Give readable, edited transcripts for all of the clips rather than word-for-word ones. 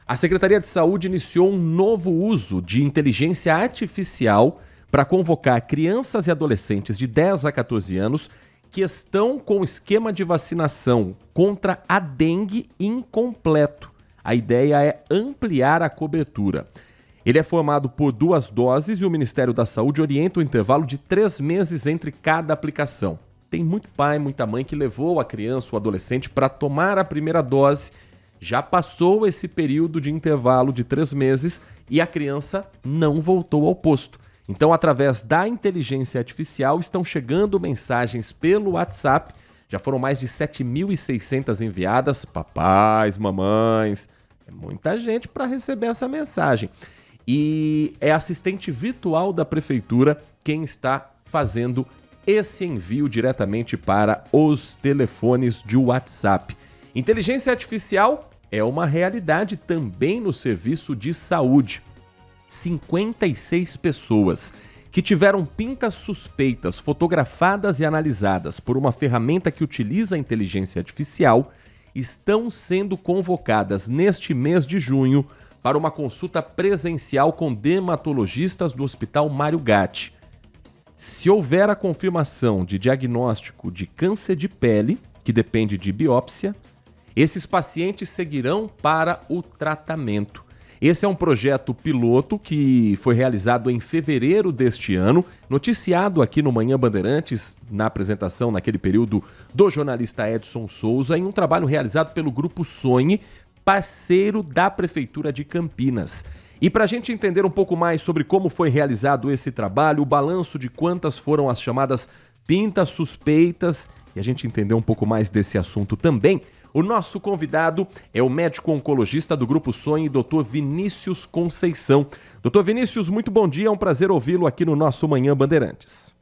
A Secretaria de Saúde iniciou um novo uso de inteligência artificial para convocar crianças e adolescentes de 10 a 14 anos que estão com esquema de vacinação contra a dengue incompleto. A ideia é ampliar a cobertura. Ele é formado por 2 doses e o Ministério da Saúde orienta o intervalo de 3 meses entre cada aplicação. Tem muito pai, muita mãe que levou a criança ou adolescente para tomar a primeira dose. Já passou esse período de intervalo de 3 meses e a criança não voltou ao posto. Então, através da inteligência artificial, estão chegando mensagens pelo WhatsApp. Já foram mais de 7.600 enviadas. Papais, mamães, é muita gente para receber essa mensagem. E é assistente virtual da prefeitura quem está fazendo esse envio diretamente para os telefones de WhatsApp. Inteligência artificial é uma realidade também no serviço de saúde. 56 pessoas que tiveram pintas suspeitas fotografadas e analisadas por uma ferramenta que utiliza a inteligência artificial estão sendo convocadas neste mês de junho para uma consulta presencial com dermatologistas do Hospital Mário Gatti. Se houver a confirmação de diagnóstico de câncer de pele, que depende de biópsia, esses pacientes seguirão para o tratamento. Esse é um projeto piloto que foi realizado em fevereiro deste ano, noticiado aqui no Manhã Bandeirantes, na apresentação naquele período do jornalista Edson Souza, em um trabalho realizado pelo Grupo Sonhe, parceiro da Prefeitura de Campinas. E para a gente entender um pouco mais sobre como foi realizado esse trabalho, o balanço de quantas foram as chamadas pintas suspeitas, e a gente entender um pouco mais desse assunto também, o nosso convidado é o médico oncologista do Grupo Sonhe, Dr. Vinícius Conceição. Dr. Vinícius, muito bom dia, é um prazer ouvi-lo aqui no nosso Manhã Bandeirantes.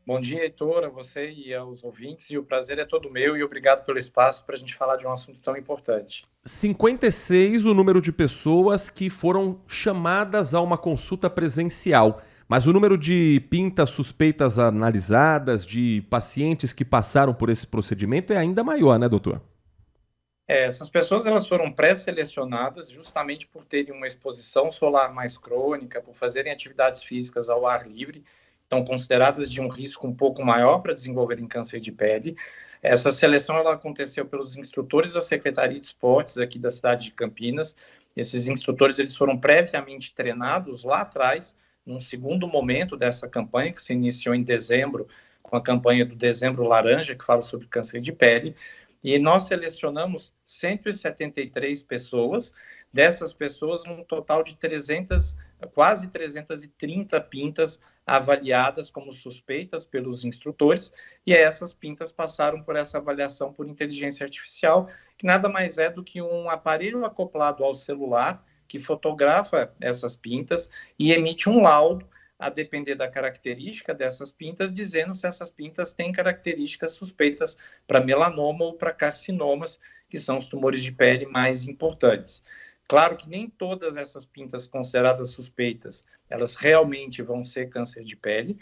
Bom dia, Heitor, a você e aos ouvintes, e o prazer é todo meu, e obrigado pelo espaço para a gente falar de um assunto tão importante. 56 o número de pessoas que foram chamadas a uma consulta presencial, mas o número de pintas suspeitas analisadas, de pacientes que passaram por esse procedimento é ainda maior, né, doutor? Essas pessoas elas foram pré-selecionadas justamente por terem uma exposição solar mais crônica, por fazerem atividades físicas ao ar livre, estão consideradas de um risco um pouco maior para desenvolverem câncer de pele. Essa seleção ela aconteceu pelos instrutores da Secretaria de Esportes aqui da cidade de Campinas. Esses instrutores eles foram previamente treinados lá atrás, num segundo momento dessa campanha, que se iniciou em dezembro, com a campanha do Dezembro Laranja, que fala sobre câncer de pele. E nós selecionamos 173 pessoas. Dessas pessoas, um total de quase 330 pintas avaliadas como suspeitas pelos instrutores, e essas pintas passaram por essa avaliação por inteligência artificial, que nada mais é do que um aparelho acoplado ao celular que fotografa essas pintas e emite um laudo, a depender da característica dessas pintas, dizendo se essas pintas têm características suspeitas para melanoma ou para carcinomas, que são os tumores de pele mais importantes. Claro que nem todas essas pintas consideradas suspeitas, elas realmente vão ser câncer de pele,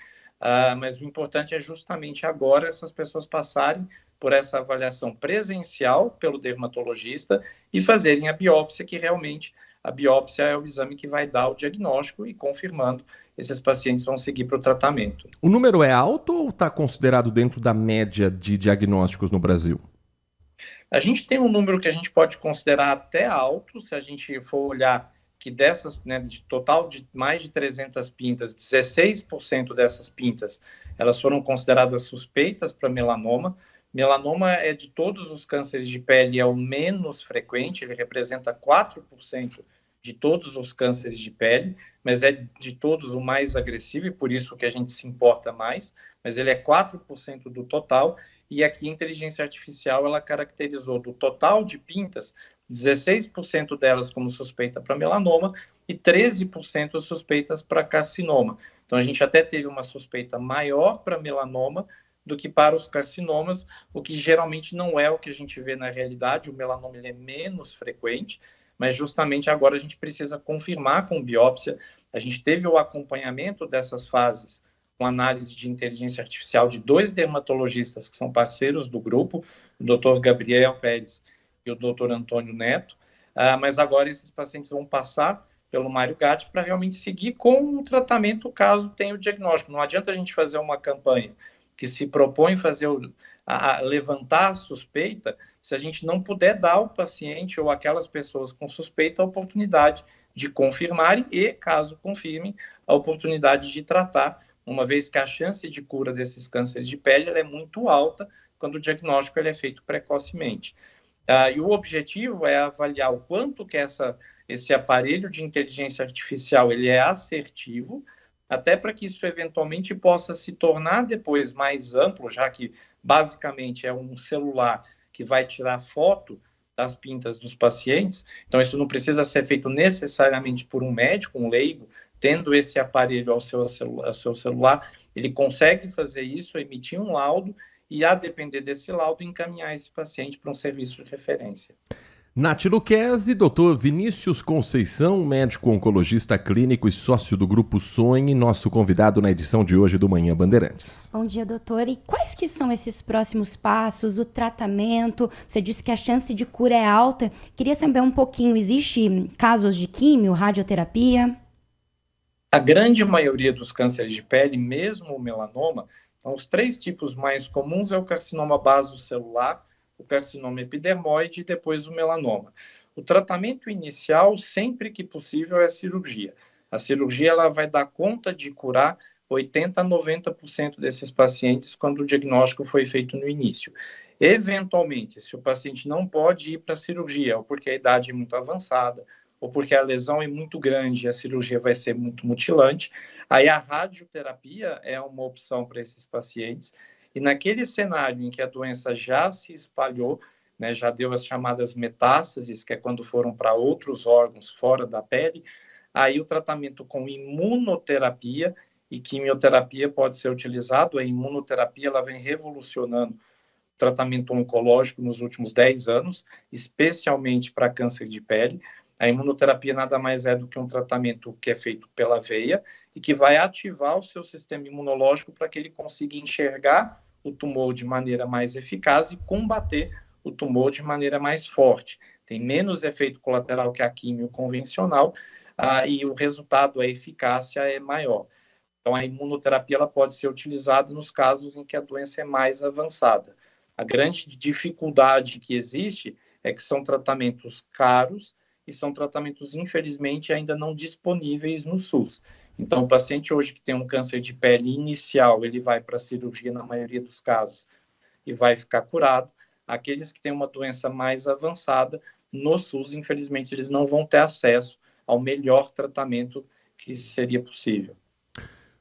mas o importante é justamente agora essas pessoas passarem por essa avaliação presencial pelo dermatologista e fazerem a biópsia, que realmente a biópsia é o exame que vai dar o diagnóstico e confirmando, esses pacientes vão seguir para o tratamento. O número é alto ou está considerado dentro da média de diagnósticos no Brasil? A gente tem um número que a gente pode considerar até alto, se a gente for olhar que dessas, né, de total de mais de 300 pintas, 16% dessas pintas, elas foram consideradas suspeitas para melanoma. Melanoma é de todos os cânceres de pele, é o menos frequente, ele representa 4% de todos os cânceres de pele, mas é de todos o mais agressivo e por isso que a gente se importa mais, mas ele é 4% do total, e aqui a inteligência artificial ela caracterizou do total de pintas, 16% delas como suspeita para melanoma e 13% suspeitas para carcinoma. Então a gente até teve uma suspeita maior para melanoma do que para os carcinomas, o que geralmente não é o que a gente vê na realidade, o melanoma ele é menos frequente, mas justamente agora a gente precisa confirmar com biópsia. A gente teve o acompanhamento dessas fases com análise de inteligência artificial de 2 dermatologistas que são parceiros do grupo, o Dr. Gabriel Pérez e o Dr. Antônio Neto. mas agora esses pacientes vão passar pelo Mário Gatti para realmente seguir com o tratamento caso tenha o diagnóstico. Não adianta a gente fazer uma campanha que se propõe fazer levantar a suspeita se a gente não puder dar ao paciente ou aquelas pessoas com suspeita a oportunidade de confirmarem e, caso confirmem, a oportunidade de tratar, uma vez que a chance de cura desses cânceres de pele é muito alta quando o diagnóstico ele é feito precocemente. E o objetivo é avaliar o quanto que esse aparelho de inteligência artificial ele é assertivo, até para que isso eventualmente possa se tornar depois mais amplo, já que basicamente é um celular que vai tirar foto das pintas dos pacientes, então isso não precisa ser feito necessariamente por um médico, um leigo, tendo esse aparelho ao seu celular, ele consegue fazer isso, emitir um laudo e, a depender desse laudo, encaminhar esse paciente para um serviço de referência. Nath Luquezzi, doutor Vinícius Conceição, médico oncologista clínico e sócio do Grupo Sonhe, nosso convidado na edição de hoje do Manhã Bandeirantes. Bom dia, doutor. E quais que são esses próximos passos, o tratamento? Você disse que a chance de cura é alta. Queria saber um pouquinho, existe casos de químio, radioterapia? A grande maioria dos cânceres de pele, mesmo o melanoma, então, os 3 tipos mais comuns é o carcinoma basocelular, o carcinoma epidermoide e depois o melanoma. O tratamento inicial, sempre que possível, é a cirurgia. A cirurgia ela vai dar conta de curar 80% a 90% desses pacientes quando o diagnóstico foi feito no início. Eventualmente, se o paciente não pode ir para a cirurgia, ou porque a idade é muito avançada, ou porque a lesão é muito grande e a cirurgia vai ser muito mutilante, aí a radioterapia é uma opção para esses pacientes. E naquele cenário em que a doença já se espalhou, né, já deu as chamadas metástases, que é quando foram para outros órgãos fora da pele, aí o tratamento com imunoterapia e quimioterapia pode ser utilizado. A imunoterapia ela vem revolucionando o tratamento oncológico nos últimos 10 anos, especialmente para câncer de pele. A imunoterapia nada mais é do que um tratamento que é feito pela veia e que vai ativar o seu sistema imunológico para que ele consiga enxergar o tumor de maneira mais eficaz e combater o tumor de maneira mais forte. Tem menos efeito colateral que a quimio convencional e o resultado, a eficácia é maior. Então, a imunoterapia ela pode ser utilizada nos casos em que a doença é mais avançada. A grande dificuldade que existe é que são tratamentos caros e são tratamentos, infelizmente, ainda não disponíveis no SUS. Então, o paciente hoje que tem um câncer de pele inicial, ele vai para a cirurgia na maioria dos casos e vai ficar curado. Aqueles que têm uma doença mais avançada, no SUS, infelizmente, eles não vão ter acesso ao melhor tratamento que seria possível.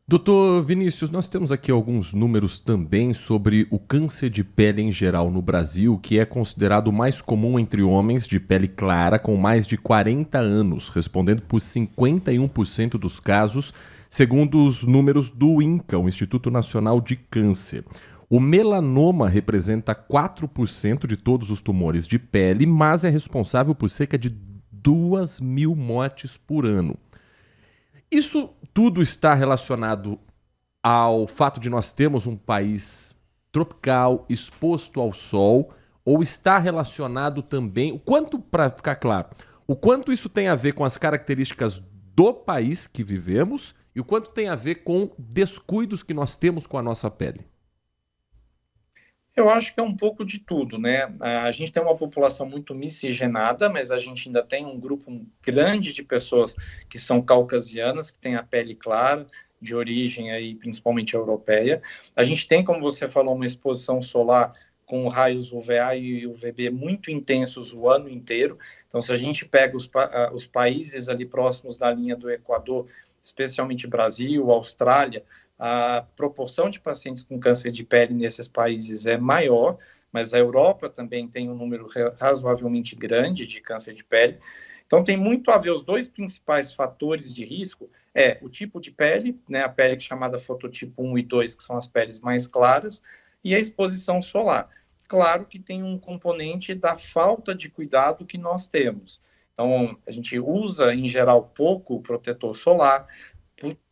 Doutor Vinícius, nós temos aqui alguns números também sobre o câncer de pele em geral no Brasil, que é considerado mais comum entre homens de pele clara com mais de 40 anos, respondendo por 51% dos casos, segundo os números do INCA, o Instituto Nacional de Câncer. O melanoma representa 4% de todos os tumores de pele, mas é responsável por cerca de 2.000 mortes por ano. Isso tudo está relacionado ao fato de nós termos um país tropical, exposto ao sol, ou está relacionado também, o quanto, para ficar claro, o quanto isso tem a ver com as características do país que vivemos e o quanto tem a ver com descuidos que nós temos com a nossa pele? Eu acho que é um pouco de tudo, né? A gente tem uma população muito miscigenada, mas a gente ainda tem um grupo grande de pessoas que são caucasianas, que têm a pele clara, de origem aí principalmente europeia. A gente tem, como você falou, uma exposição solar com raios UVA e UVB muito intensos o ano inteiro. Então, se a gente pega os países ali próximos da linha do Equador, especialmente Brasil, Austrália, a proporção de pacientes com câncer de pele nesses países é maior, mas a Europa também tem um número razoavelmente grande de câncer de pele. Então, tem muito a ver, os 2 principais fatores de risco é o tipo de pele, né, a pele chamada fototipo 1 e 2, que são as peles mais claras, e a exposição solar. Claro que tem um componente da falta de cuidado que nós temos. Então, a gente usa, em geral, pouco protetor solar.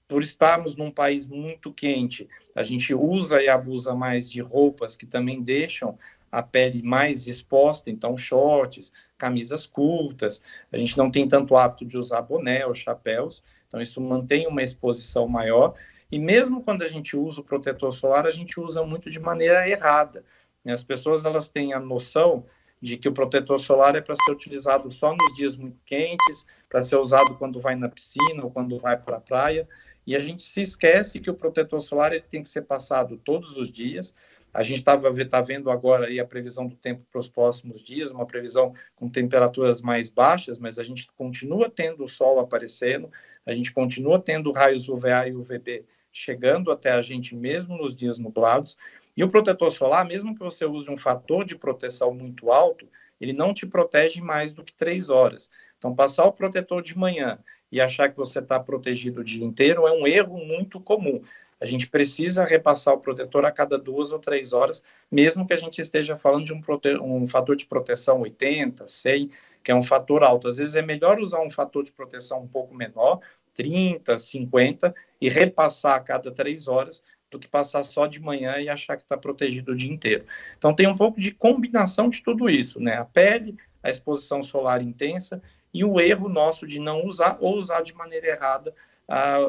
Por estarmos num país muito quente, a gente usa e abusa mais de roupas que também deixam a pele mais exposta, então shorts, camisas curtas, a gente não tem tanto hábito de usar boné ou chapéus, então isso mantém uma exposição maior, e mesmo quando a gente usa o protetor solar, a gente usa muito de maneira errada. As pessoas elas têm a noção de que o protetor solar é para ser utilizado só nos dias muito quentes, para ser usado quando vai na piscina ou quando vai para a praia, e a gente se esquece que o protetor solar ele tem que ser passado todos os dias. A gente está vendo agora aí a previsão do tempo para os próximos dias, uma previsão com temperaturas mais baixas, mas a gente continua tendo o sol aparecendo, a gente continua tendo raios UVA e UVB chegando até a gente mesmo nos dias nublados. E o protetor solar, mesmo que você use um fator de proteção muito alto, ele não te protege mais do que 3 horas. Então, passar o protetor de manhã e achar que você está protegido o dia inteiro é um erro muito comum. A gente precisa repassar o protetor a cada 2 ou 3 horas, mesmo que a gente esteja falando de um fator de proteção 80, 100, que é um fator alto. Às vezes é melhor usar um fator de proteção um pouco menor, 30, 50, e repassar a cada 3 horas, do que passar só de manhã e achar que está protegido o dia inteiro. Então tem um pouco de combinação de tudo isso, né? A pele, a exposição solar intensa e o erro nosso de não usar ou usar de maneira errada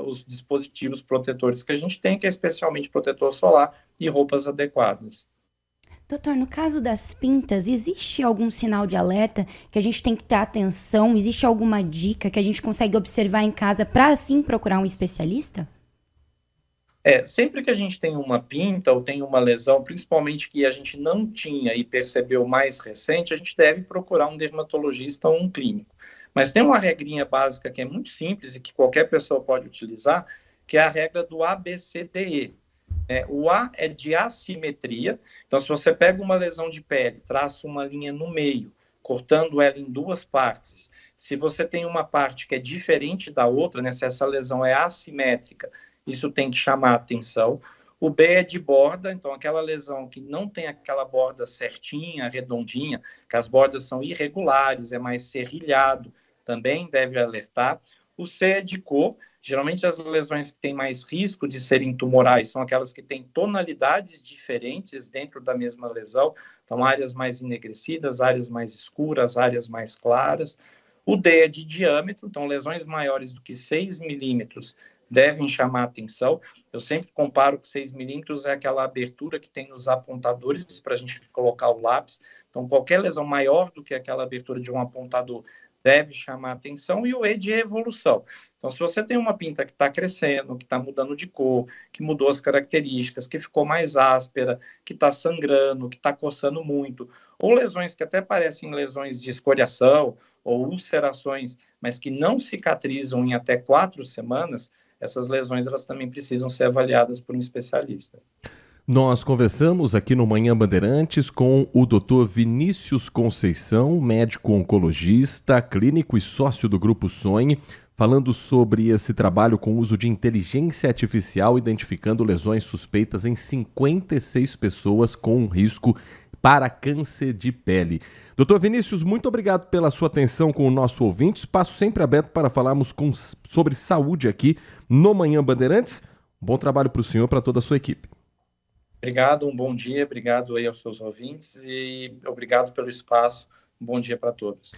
os dispositivos protetores que a gente tem, que é especialmente protetor solar e roupas adequadas. Doutor, no caso das pintas, existe algum sinal de alerta que a gente tem que ter atenção? Existe alguma dica que a gente consegue observar em casa para, assim, procurar um especialista? Sempre que a gente tem uma pinta ou tem uma lesão, principalmente que a gente não tinha e percebeu mais recente, a gente deve procurar um dermatologista ou um clínico. Mas tem uma regrinha básica que é muito simples e que qualquer pessoa pode utilizar, que é a regra do ABCDE. O A é de assimetria, então se você pega uma lesão de pele, traça uma linha no meio, cortando ela em 2 partes, se você tem uma parte que é diferente da outra, né, se essa lesão é assimétrica, isso tem que chamar a atenção. O B é de borda, então aquela lesão que não tem aquela borda certinha, redondinha, que as bordas são irregulares, é mais serrilhado, também deve alertar. O C é de cor, geralmente as lesões que têm mais risco de serem tumorais são aquelas que têm tonalidades diferentes dentro da mesma lesão, então áreas mais enegrecidas, áreas mais escuras, áreas mais claras. O D é de diâmetro, então lesões maiores do que 6 milímetros devem chamar a atenção. Eu sempre comparo que 6 milímetros é aquela abertura que tem nos apontadores para a gente colocar o lápis. Então, qualquer lesão maior do que aquela abertura de um apontador deve chamar a atenção. E o E de evolução. Então, se você tem uma pinta que está crescendo, que está mudando de cor, que mudou as características, que ficou mais áspera, que está sangrando, que está coçando muito, ou lesões que até parecem lesões de escoriação ou ulcerações, mas que não cicatrizam em até 4 semanas, essas lesões elas também precisam ser avaliadas por um especialista. Nós conversamos aqui no Manhã Bandeirantes com o Dr. Vinícius Conceição, médico oncologista, clínico e sócio do Grupo Sonhe, falando sobre esse trabalho com o uso de inteligência artificial, identificando lesões suspeitas em 56 pessoas com risco para câncer de pele. Doutor Vinícius, muito obrigado pela sua atenção com o nosso ouvinte. Espaço sempre aberto para falarmos sobre saúde aqui no Manhã Bandeirantes. Bom trabalho para o senhor e para toda a sua equipe. Obrigado, um bom dia, obrigado aí aos seus ouvintes e obrigado pelo espaço. Um bom dia para todos.